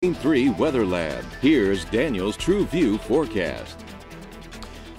3 Weather Lab. Here's Daniel's True View forecast.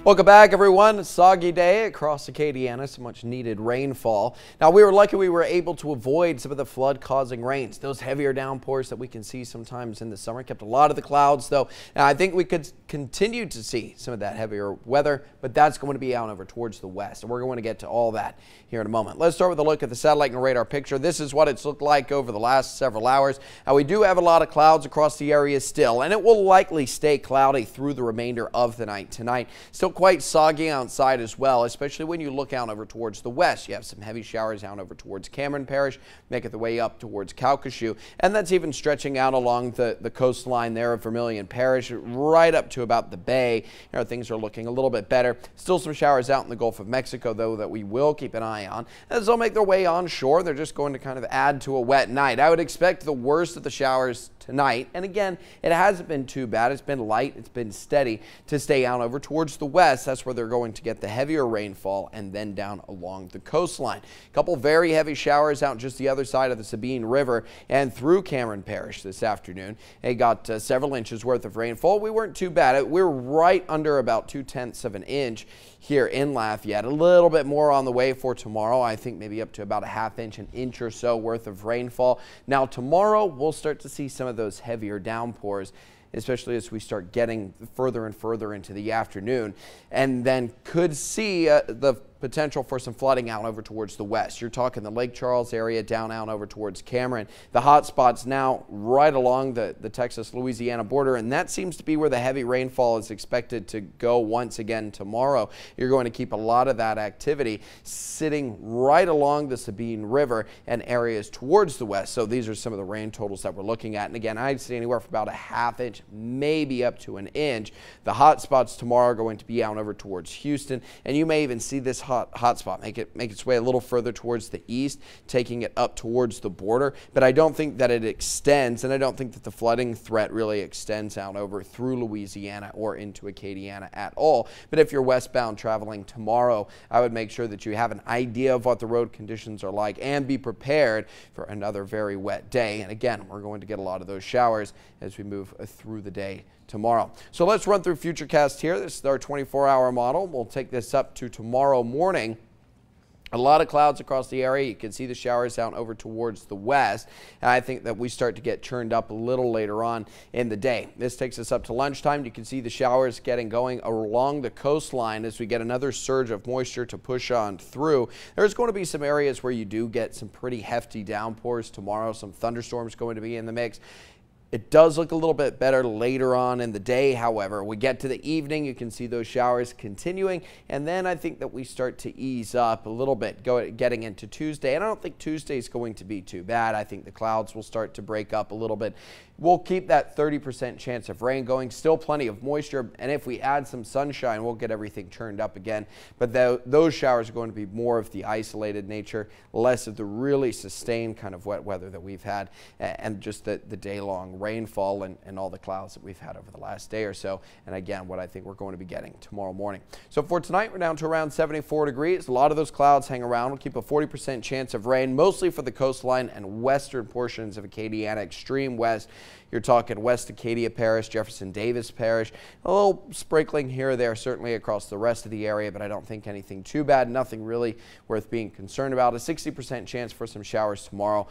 Welcome back, everyone. Soggy day across Acadiana, some much needed rainfall. Now, we were lucky we were able to avoid some of the flood causing rains. Those heavier downpours that we can see sometimes in the summer kept a lot of the clouds, though. Now, I think we could continue to see some of that heavier weather, but that's going to be out over towards the west. And we're going to get to all that here in a moment. Let's start with a look at the satellite and radar picture. This is what it's looked like over the last several hours. Now, we do have a lot of clouds across the area still, and it will likely stay cloudy through the remainder of the night tonight. Still quite soggy outside as well, especially when you look out over towards the west. You have some heavy showers out over towards Cameron Parish, making their way up towards Calcasieu, and that's even stretching out along the coastline there of Vermilion Parish, right up to about the bay. Things are looking a little bit better. Still some showers out in the Gulf of Mexico, though, that we will keep an eye on. As they'll make their way onshore, they're just going to kind of add to a wet night. I would expect the worst of the showers tonight, and again, it hasn't been too bad. It's been light, it's been steady to stay out over towards the west. That's where they're going to get the heavier rainfall, and then down along the coastline. A couple very heavy showers out just the other side of the Sabine River and through Cameron Parish this afternoon. They got several inches worth of rainfall. We weren't too bad. We're right under about 2/10 of an inch here in Lafayette. A little bit more on the way for tomorrow. I think maybe up to about a half inch, an inch or so worth of rainfall. Now tomorrow we'll start to see some of those heavier downpours, especially as we start getting further and further into the afternoon, and then could see the potential for some flooding out over towards the west. You're talking the Lake Charles area down out over towards Cameron. The hot spots now right along the Texas-Louisiana border, and that seems to be where the heavy rainfall is expected to go once again tomorrow. You're going to keep a lot of that activity sitting right along the Sabine River and areas towards the west. So these are some of the rain totals that we're looking at. And again, I'd say anywhere from about a half inch, maybe up to an inch. The hot spots tomorrow are going to be out over towards Houston, and you may even see this hot spot make its way a little further towards the east, taking it up towards the border. But I don't think that it extends, and I don't think that the flooding threat really extends out over through Louisiana or into Acadiana at all. But if you're westbound traveling tomorrow, I would make sure that you have an idea of what the road conditions are like and be prepared for another very wet day. And again, we're going to get a lot of those showers as we move through the day tomorrow. So let's run through Futurecast here. This is our 24-hour model. We'll take this up to tomorrow morning. A lot of clouds across the area. You can see the showers out over towards the west. And I think that we start to get churned up a little later on in the day. This takes us up to lunchtime. You can see the showers getting going along the coastline as we get another surge of moisture to push on through. There's going to be some areas where you do get some pretty hefty downpours tomorrow. Some thunderstorms going to be in the mix. It does look a little bit better later on in the day. However, we get to the evening, you can see those showers continuing, and then I think that we start to ease up a little bit getting into Tuesday. And I don't think Tuesday is going to be too bad. I think the clouds will start to break up a little bit. We'll keep that 30% chance of rain going, still plenty of moisture, and if we add some sunshine, we'll get everything turned up again. But those showers are going to be more of the isolated nature, less of the really sustained kind of wet weather that we've had, and just the day-long rainfall and all the clouds that we've had over the last day or so. And again, what I think we're going to be getting tomorrow morning. So for tonight, we're down to around 74 degrees. A lot of those clouds hang around. We'll keep a 40% chance of rain, mostly for the coastline and western portions of Acadiana, extreme west. You're talking West Acadia Parish, Jefferson Davis Parish, a little sprinkling here or there, certainly across the rest of the area, but I don't think anything too bad, nothing really worth being concerned about. A 60% chance for some showers tomorrow.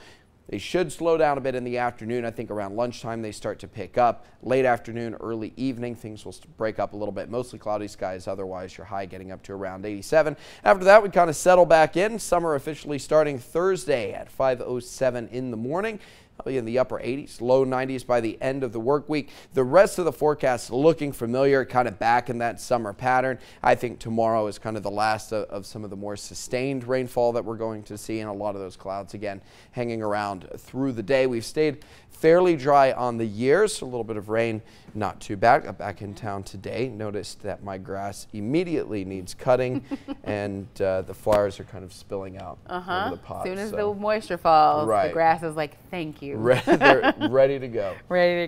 They should slow down a bit in the afternoon. I think around lunchtime they start to pick up. Late afternoon, early evening, things will break up a little bit. Mostly cloudy skies. Otherwise, your high getting up to around 87. After that, we kind of settle back in. Summer officially starting Thursday at 5:07 in the morning. Probably in the upper 80s, low 90s by the end of the work week. The rest of the forecast looking familiar, kind of back in that summer pattern. I think tomorrow is kind of the last of some of the more sustained rainfall that we're going to see, and a lot of those clouds again hanging around through the day. We've stayed fairly dry on the year, so a little bit of rain, not too bad. Got back in town today, noticed that my grass immediately needs cutting, and the flowers are kind of spilling out over the pots. As soon as the moisture falls, right, the grass is like, thank you. They're ready to go. Ready to